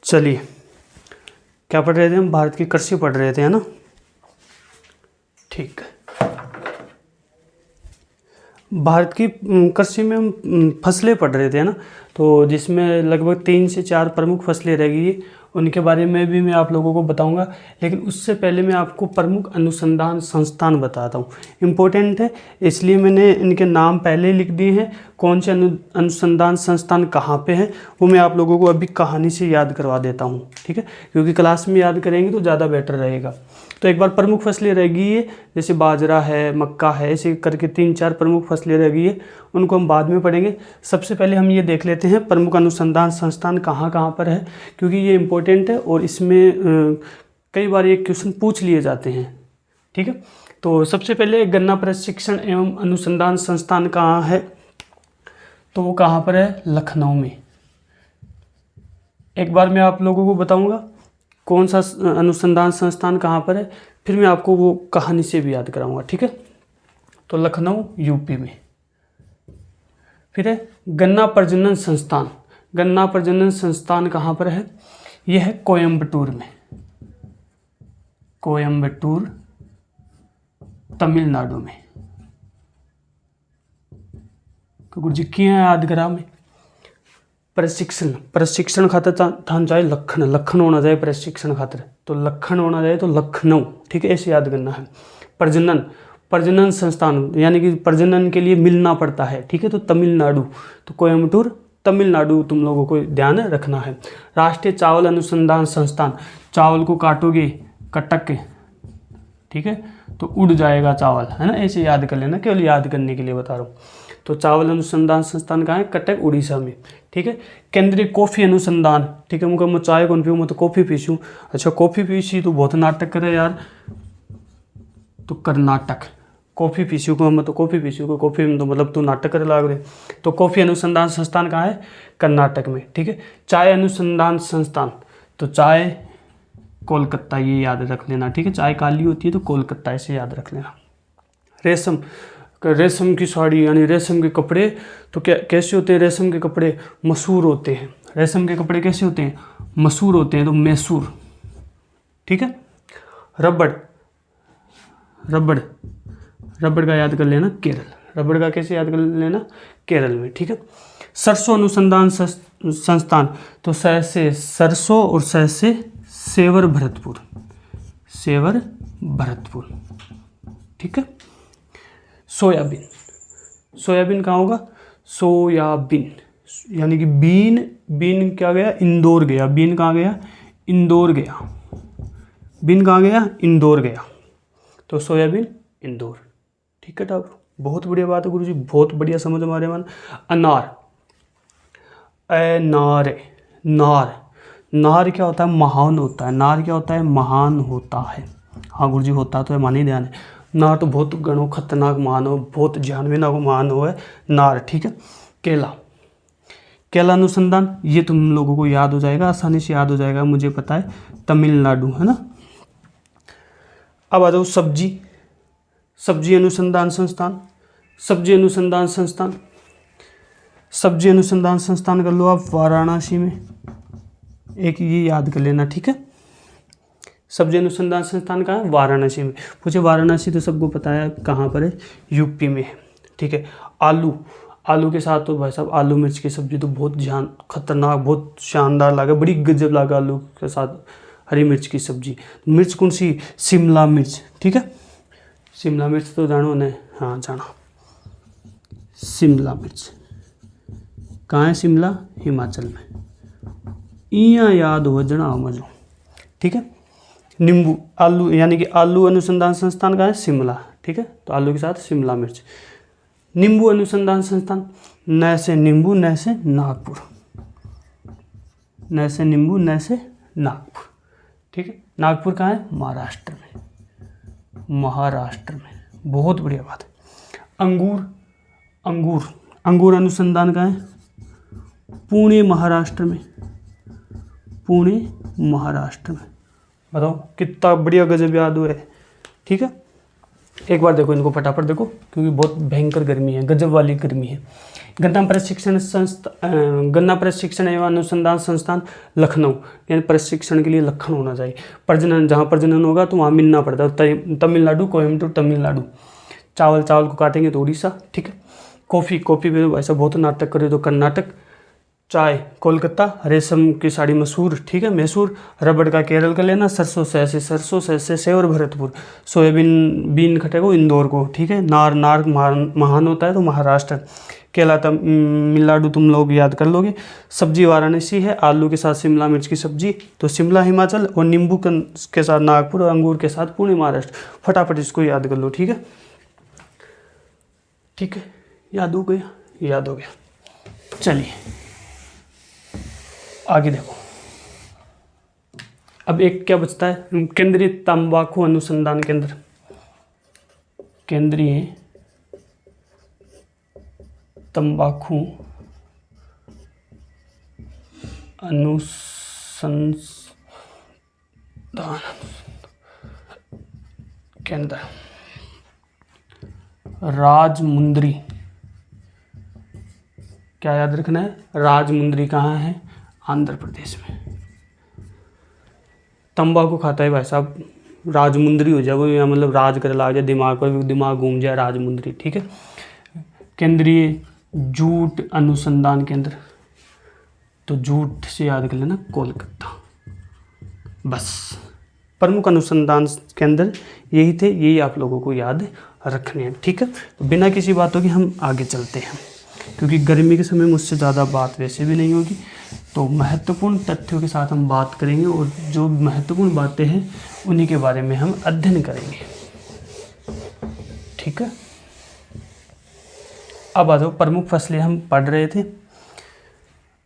चलिए, क्या पढ़ रहे थे हम? भारत की कृषि पढ़ रहे थे, है ना? ठीक है। भारत की कृषि में हम फसलें पढ़ रहे थे, है ना? तो जिसमें लगभग 3 से 4 प्रमुख फसलें रहेगी, उनके बारे में भी मैं आप लोगों को बताऊंगा। लेकिन उससे पहले मैं आपको प्रमुख अनुसंधान संस्थान बताता हूँ। इम्पोर्टेंट है, इसलिए मैंने इनके नाम पहले लिख दिए हैं। कौन से अनुसंधान संस्थान कहाँ पे हैं वो मैं आप लोगों को अभी कहानी से याद करवा देता हूँ, ठीक है? क्योंकि क्लास में याद करेंगे तो ज़्यादा बेटर रहेगा। तो एक बार प्रमुख फसलें रहेगी ये, जैसे बाजरा है, मक्का है, ऐसे करके 3-4 प्रमुख फसलें रहेगी है, उनको हम बाद में पढ़ेंगे। सबसे पहले हम ये देख लेते हैं प्रमुख अनुसंधान संस्थान कहाँ कहाँ पर है, क्योंकि ये इम्पोर्टेंट है और इसमें कई बार ये क्वेश्चन पूछ लिए जाते हैं, ठीक है? तो सबसे पहले गन्ना प्रशिक्षण एवं अनुसंधान संस्थान कहाँ है, तो वो कहाँ पर है? लखनऊ में। एक बार मैं आप लोगों को बताऊंगा कौन सा अनुसंधान संस्थान कहाँ पर है, फिर मैं आपको वो कहानी से भी याद कराऊंगा, ठीक है? तो लखनऊ यूपी में। फिर है गन्ना प्रजनन संस्थान। गन्ना प्रजनन संस्थान कहाँ पर है? यह है कोयम्बटूर में। कोयम्बटूर तमिलनाडु में। गुरु जी किया याद करा में। प्रशिक्षण खातर थान चाहिए लखन होना चाहिए प्रशिक्षण खातर, तो लखन होना चाहिए तो लखनऊ, ठीक है? ऐसे याद करना है। प्रजनन संस्थान यानी कि प्रजनन के लिए मिलना पड़ता है, ठीक है? तो तमिलनाडु, तो कोयम्बटूर तमिलनाडु तुम लोगों को ध्यान रखना है। राष्ट्रीय चावल अनुसंधान संस्थान। चावल को काटोगे कटक के, ठीक है, तो उड़ जाएगा चावल, है ना? ऐसे याद कर लेना, केवल याद करने के लिए बता रहा हूँ। तो चावल अनुसंधान संस्थान कहाँ है? कटक उड़ीसा में, ठीक है? केंद्रीय कॉफ़ी अनुसंधान, ठीक है? मुझे चाय कौन पीऊँ, मैं तो कॉफ़ी पीसूँ। अच्छा कॉफ़ी पीसी तो बहुत नाटक करे यार, तो कर्नाटक। कॉफ़ी पीसी को मैं तो कॉफ़ी पीसी को, कॉफ़ी में तो मतलब तू नाटक करे लाग रहे। तो कॉफ़ी अनुसंधान संस्थान कहाँ है? कर्नाटक में, ठीक है? चाय अनुसंधान संस्थान, तो चाय कोलकाता, ये याद रख लेना, ठीक है? चाय काली होती है तो कोलकाता, ऐसे याद रख लेना। रेशम की साड़ी यानी रेशम के कपड़े, तो क्या कैसे होते हैं रेशम के कपड़े? मसूर होते हैं। रेशम के कपड़े कैसे होते हैं? मसूर होते हैं, तो मैसूर, ठीक है? रबड़ का याद कर लेना केरल। रबड़ का कैसे याद कर लेना? केरल में, ठीक है? सरसों अनुसंधान संस्थान, तो सै से सरसों और सै से सेवर भरतपुर, ठीक है? सोयाबीन कहाँ होगा? सोयाबीन यानी कि बीन क्या गया? इंदौर गया। बीन कहाँ गया? इंदौर गया। बीन कहाँ गया? इंदौर गया। तो सोयाबीन इंदौर, ठीक है? टावर बहुत बढ़िया बात है गुरुजी, बहुत बढ़िया समझ हमारे मन। नार क्या होता है? महान होता है। नार क्या होता है? महान होता है। हाँ गुरुजी होता तो है, मान ही ध्यान है। नार तो बहुत गणो खतरनाक मान हो, बहुत जानवे ना को मान हो है नार, ठीक है? केला अनुसंधान, ये तुम लोगों को याद हो जाएगा, आसानी से याद हो जाएगा, मुझे पता है, तमिलनाडु, है ना? अब आ जाओ सब्जी अनुसंधान संस्थान कर लो आप वाराणसी में, एक ये याद कर लेना, ठीक है? सब्जी अनुसंधान संस्थान कहाँ है? वाराणसी में। पूछे वाराणसी तो सबको पता है कहाँ पर है? यूपी में है, ठीक है? आलू के साथ तो भाई साहब आलू मिर्च की सब्जी तो बहुत खतरनाक, बहुत शानदार लगे, बड़ी गजब लगा आलू के साथ हरी मिर्च की सब्जी। मिर्च कौन सी? शिमला मिर्च, ठीक है? शिमला मिर्च तो जानो ने, हाँ जाना। शिमला मिर्च कहाँ है? शिमला हिमाचल में। इया याद हो जना मजो, ठीक है? नींबू आलू यानी कि आलू अनुसंधान संस्थान कहाँ है? शिमला, ठीक है? तो आलू के साथ शिमला मिर्च। नींबू अनुसंधान संस्थान, न से नींबू न से नागपुर, न से नींबू न से नागपुर, ठीक है? नागपुर कहाँ है? महाराष्ट्र में, बहुत बढ़िया बात है। अंगूर अनुसंधान कहाँ है? पुणे महाराष्ट्र में। बताओ कितना बढ़िया गजब याद हुआ है, ठीक है? एक बार देखो इनको फटाफट देखो, क्योंकि बहुत भयंकर गर्मी है, गजब वाली गर्मी है। गन्ना प्रशिक्षण एवं अनुसंधान संस्थान लखनऊ, यानी प्रशिक्षण के लिए लखनऊ होना चाहिए। प्रजनन, जहाँ प्रजनन होगा तो वहाँ मिलना पड़ता है, तमिलनाडु, कोयम्बटूर तमिलनाडु। चावल को काटेंगे तो उड़ीसा, ठीक है। कॉफ़ी में ऐसा बहुत नाटक करे तो कर्नाटक। चाय कोलकाता, रेशम की साड़ी मसूर, ठीक है, मैसूर। रबड़ का केरल का लेना, सरसों से सेवर भरतपुर। सोयाबीन खटे को इंदौर को, ठीक है। नार महान होता है तो महाराष्ट्र। केला तमिलनाडु, तुम लोग याद कर लोगे। सब्जी वाराणसी है, आलू के साथ शिमला मिर्च की सब्जी तो शिमला हिमाचल, और नींबू के साथ नागपुर, और अंगूर के साथ पुणे महाराष्ट्र। फटाफट इसको याद कर लो, ठीक है। ठीक है, याद हो गया। चलिए आगे देखो, अब एक क्या बचता है, केंद्रीय तंबाकू अनुसंधान केंद्र। केंद्रीय तंबाकू अनुसंधान केंद्र, राजमुंद्री। क्या याद रखना है, राजमुंद्री कहाँ है, आंध्र प्रदेश में। तंबाकू खाता है भाई साहब, राजमुंद्री हो जाए वो, या मतलब राज कर ला जाए दिमाग पर, दिमाग घूम जाए, राजमुंद्री, ठीक है। केंद्रीय जूट अनुसंधान केंद्र, तो जूट से याद कर लेना कोलकाता। बस प्रमुख अनुसंधान केंद्र यही थे, यही आप लोगों को याद रखने हैं, ठीक है। तो बिना किसी बातों की हम आगे चलते हैं, क्योंकि गर्मी के समय मुझसे ज़्यादा बात वैसे भी नहीं होगी, तो महत्वपूर्ण तथ्यों के साथ हम बात करेंगे, और जो महत्वपूर्ण बातें हैं उन्हीं के बारे में हम अध्ययन करेंगे, ठीक है। अब आ जाओ, प्रमुख फसलें हम पढ़ रहे थे।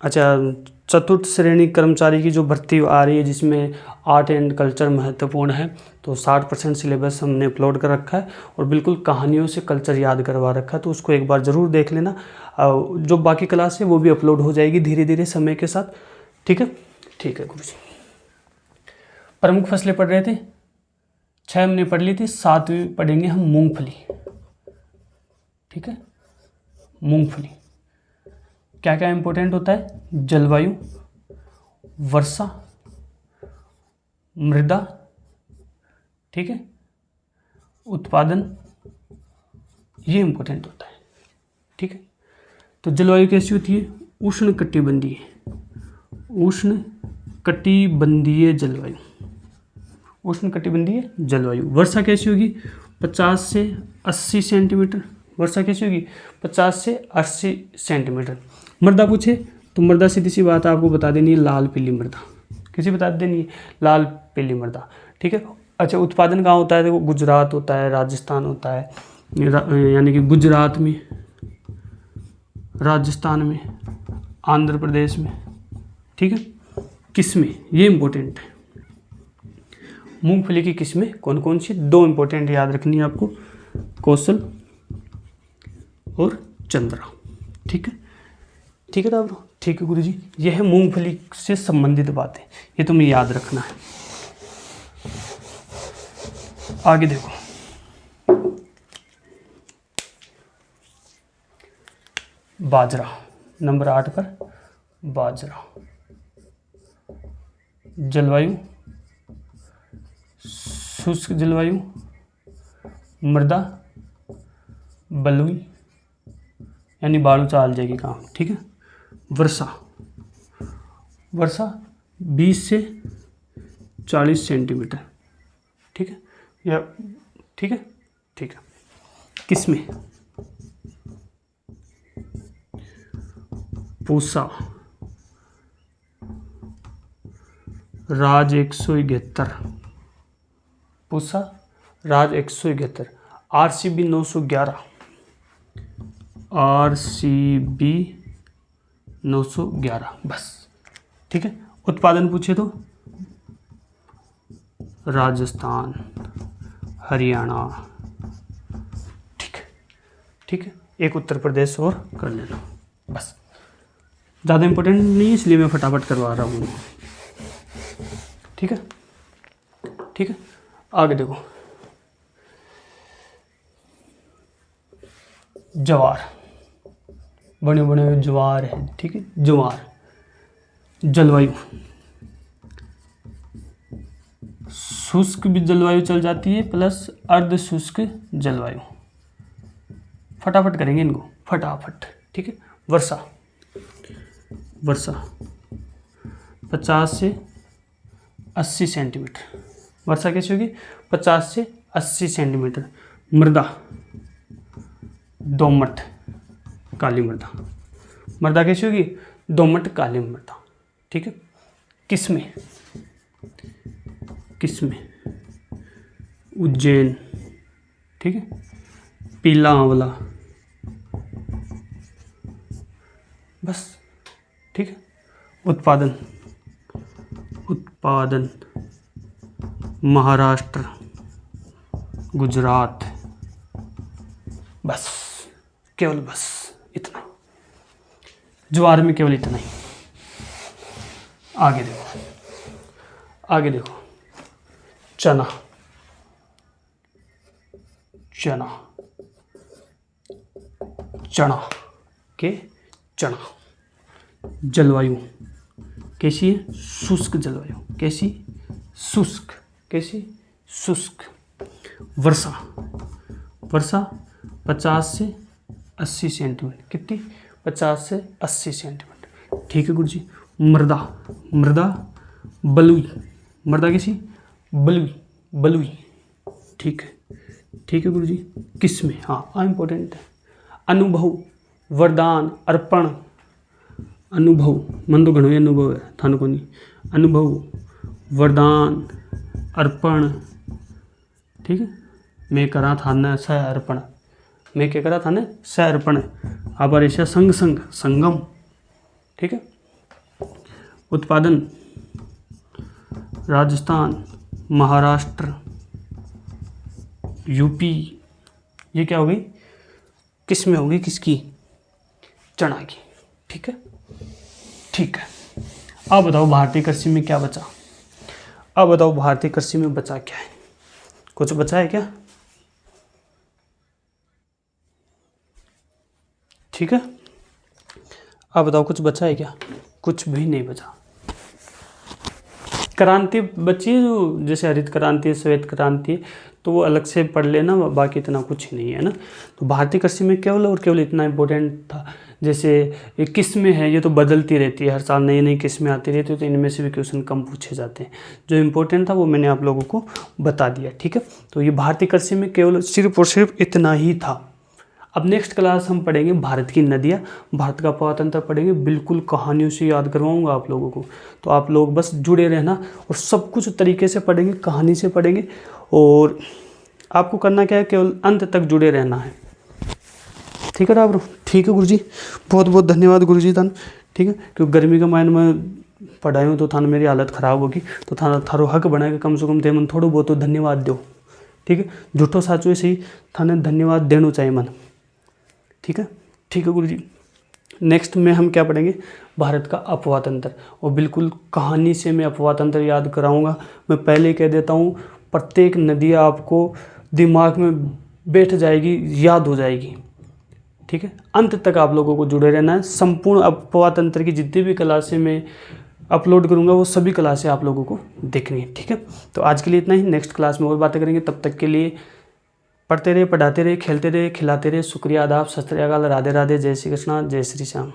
अच्छा, चतुर्थ श्रेणी कर्मचारी की जो भर्ती आ रही है, जिसमें आर्ट एंड कल्चर महत्वपूर्ण है, तो 60% सिलेबस हमने अपलोड कर रखा है, और बिल्कुल कहानियों से कल्चर याद करवा रखा है, तो उसको एक बार ज़रूर देख लेना। जो बाकी क्लास है वो भी अपलोड हो जाएगी धीरे धीरे समय के साथ, ठीक है। ठीक है गुरुजी, प्रमुख फसलें पढ़ रहे थे, 6 हमने पढ़ ली थी, 7वीं पढ़ेंगे हम मूंगफली, ठीक है। मूंगफली क्या क्या इंपॉर्टेंट होता है, जलवायु, वर्षा, मृदा, ठीक है, उत्पादन, ये इंपॉर्टेंट होता है, ठीक है। तो जलवायु कैसी होती है, उष्णकटिबंधीय जलवायु, उष्णकटिबंधीय जलवायु। वर्षा कैसी होगी, 50 से 80 सेंटीमीटर, वर्षा कैसी होगी 50 से 80 सेंटीमीटर। मृदा पूछे तो मृदा सीधी सी बात आपको बता देनी है, लाल पीली मृदा, किसी बता देनी है, लाल पीली मृदा, ठीक है। अच्छा, उत्पादन कहाँ होता है, देखो गुजरात होता है, राजस्थान होता है, यानी कि गुजरात में, राजस्थान में, आंध्र प्रदेश में, ठीक है। किस्में, ये इंपॉर्टेंट है, मूंगफली की किस्में कौन कौन सी, 2 इंपॉर्टेंट याद रखनी है आपको, कौशल और चंद्रा, ठीक है। ठीक है दादू, ठीक है गुरुजी, यह है मूंगफली से संबंधित बातें, ये तुम्हें याद रखना है। आगे देखो, बाजरा, नंबर 8 पर बाजरा। जलवायु, शुष्क जलवायु, मृदा बलुई, यानी बालू चाल जाएगी काम, ठीक है। वर्षा 20 से 40 सेंटीमीटर, ठीक है, या ठीक है। किसमें, पूसा, राज 171, पूसा राज 171, RCB 911, RCB 911, बस, ठीक है। उत्पादन पूछे तो राजस्थान, हरियाणा, ठीक है। एक उत्तर प्रदेश और कर लेना, बस, ज़्यादा इंपॉर्टेंट नहीं है इसलिए मैं फटाफट करवा रहा हूँ, ठीक है। आगे देखो, जवार, बने बने हुए ज्वार है, ठीक है, ज्वार। जलवायु, शुष्क भी जलवायु चल जाती है प्लस अर्ध शुष्क जलवायु। फटाफट करेंगे इनको, फटाफट, ठीक है। वर्षा, वर्षा 50 से 80 सेंटीमीटर। वर्षा कैसी होगी? 50 से 80 सेंटीमीटर। मृदा, दोमट काली मृदा। मृदा कैसी होगी? दोमट काली मृदा, ठीक है। किस्में, किस्में उज्जैन, ठीक है। पीला आंवला, बस, ठीक है। उत्पादन, उत्पादन महाराष्ट्र, गुजरात, बस, केवल बस इतना, ज्वार में केवल इतना ही। आगे देखो, आगे देखो, चना, चना, चना के चना। जलवायु कैसी है? शुष्क जलवायु। कैसी? शुष्क। कैसी? शुष्क। वर्षा, वर्षा 50 से 80 सेंटीमीटर। कितनी? 50 से 80 सेंटीमीटर, ठीक है गुरु जी। मृदा, मृदा बलुई। मृदा कैसी? बलुई, बलुई, ठीक है, ठीक है गुरु जी। किस्में, हाँ इम्पोर्टेंट है। अनुभव, वरदान, अर्पण। अनुभव, मन तो घणो ही अनुभव है थाने को नहीं। अनुभव, वरदान, अर्पण, ठीक है। मैं करा थाने सह अर्पण। मैं क्या करा थाने? सह अर्पण। अब ऐसा संग संग, संगम, ठीक है। उत्पादन, राजस्थान, महाराष्ट्र, यूपी। ये क्या हो गई? किसमें होगी? किसकी? चना की, ठीक है, ठीक है। अब बताओ भारतीय कृषि में क्या बचा? अब बताओ भारतीय कृषि में बचा क्या है? कुछ बचा है क्या? ठीक है, अब बताओ कुछ बचा है क्या? कुछ भी नहीं बचा। क्रांति बची है, जो जैसे हरित क्रांति, श्वेत क्रांति, तो वो अलग से पढ़ लेना, बाकी इतना कुछ ही नहीं है ना। तो भारतीय कृषि में केवल और केवल इतना इम्पोर्टेंट था। जैसे ये किस्में है, ये तो बदलती रहती है, हर साल नई नई किस्में आती रहती है, तो इनमें से भी क्वेश्चन कम पूछे जाते हैं। जो इम्पोर्टेंट था वो मैंने आप लोगों को बता दिया, ठीक है। तो ये भारतीय कृषि में केवल सिर्फ और सिर्फ इतना ही था। अब नेक्स्ट क्लास हम पढ़ेंगे भारत की नदियाँ, भारत का प्रजातंत्र पढ़ेंगे, बिल्कुल कहानियों से याद करवाऊंगा आप लोगों को। तो आप लोग बस जुड़े रहना, और सब कुछ तरीके से पढ़ेंगे, कहानी से पढ़ेंगे, और आपको करना क्या है? केवल अंत तक जुड़े रहना है, ठीक है ना? ठीक है गुरुजी, बहुत बहुत धन्यवाद गुरुजी थान, ठीक है। क्योंकि गर्मी के महीने में पढ़ाई हूँ तो थान मेरी हालत ख़राब होगी, तो थाना थारो हक बना के कम से कम थे मन थोड़ा बहुत तो धन्यवाद दो, ठीक है। झूठो साचो ऐसे ही थाने धन्यवाद देना चाहिए मन, ठीक है, ठीक है गुरुजी। नेक्स्ट में हम क्या पढ़ेंगे? भारत का अपवातंत्र, और बिल्कुल कहानी से मैं अपवातंत्र याद कराऊंगा। मैं पहले कह देता हूँ, प्रत्येक नदी आपको दिमाग में बैठ जाएगी, याद हो जाएगी, ठीक है। अंत तक आप लोगों को जुड़े रहना है। संपूर्ण अपवातंत्र की जितनी भी क्लासें मैं अपलोड करूंगा वो सभी क्लासें आप लोगों को देखनी है, ठीक है। तो आज के लिए इतना ही, नेक्स्ट क्लास में और बातें करेंगे। तब तक के लिए पढ़ते रहे, पढ़ाते रहे, खेलते रहे, खिलाते रहे। शुक्रिया, आदाब, सत श्री अकाल, राधे राधे, जय श्री कृष्णा, जय श्री श्याम।